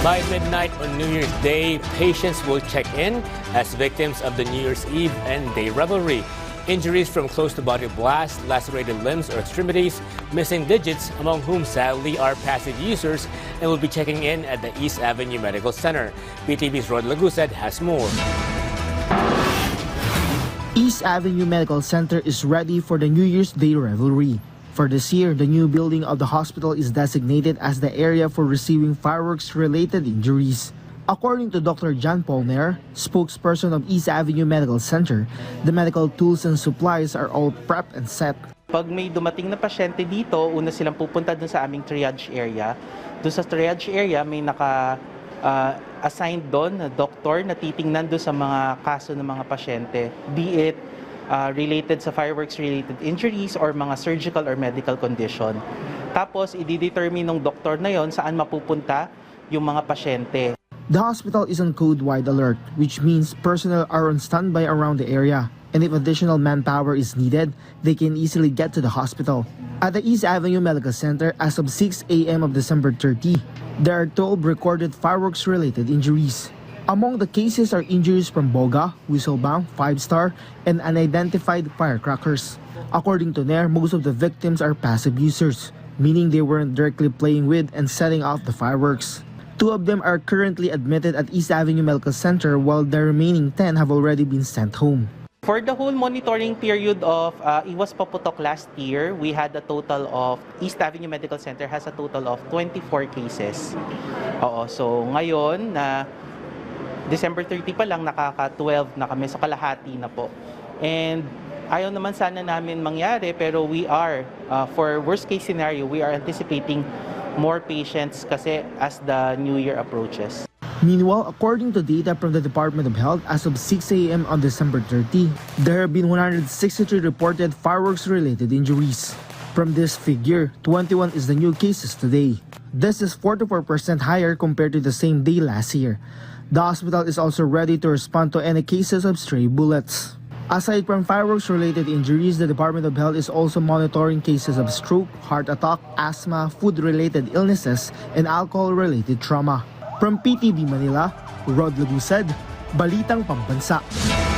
By midnight on New Year's Day, patients will check in as victims of the New Year's Eve and day revelry. Injuries from close-to-body blasts, lacerated limbs or extremities, missing digits, among whom sadly are passive users, and will be checking in at the East Avenue Medical Center. PTV's Rod Lagusad has more. East Avenue Medical Center is ready for the New Year's Day revelry. For this year, the new building of the hospital is designated as the area for receiving fireworks-related injuries. According to Dr. John Polner, spokesperson of East Avenue Medical Center, the medical tools and supplies are all prepped and set. Pag may dumating na pasyente dito, una silang pupunta dun sa aming triage area. Doon sa triage area, may assigned doon na doktor na titingnan doon sa mga kaso ng mga pasyente, be it related sa fireworks-related injuries or mga surgical or medical condition. Tapos, i-determine ng doktor na yon saan mapupunta yung mga pasyente. The hospital is on code-wide alert, which means personnel are on standby around the area. And if additional manpower is needed, they can easily get to the hospital. At the East Avenue Medical Center, as of 6 a.m. of December 30, there are 12 recorded fireworks-related injuries. Among the cases are injuries from Boga, Whistlebang, 5-Star, and unidentified firecrackers. According to NAIR, most of the victims are passive users, meaning they weren't directly playing with and setting off the fireworks. 2 of them are currently admitted at East Avenue Medical Center, while the remaining 10 have already been sent home. For the whole monitoring period of Iwas Paputok last year, we had a total of, East Avenue Medical Center has a total of 24 cases. So ngayon na December 30 pa lang, nakaka-12 na kami, so kalahati na po. And ayaw naman sana namin mangyari, pero we are, for worst case scenario, we are anticipating more patients kasi as the New Year approaches. Meanwhile, according to data from the Department of Health, as of 6 a.m. on December 30, there have been 163 reported fireworks-related injuries. From this figure, 21 is the new cases today. This is 44% higher compared to the same day last year. The hospital is also ready to respond to any cases of stray bullets. Aside from fireworks-related injuries, the Department of Health is also monitoring cases of stroke, heart attack, asthma, food-related illnesses, and alcohol-related trauma. From PTV Manila, Rod Lagusad, Balitang Pambansa.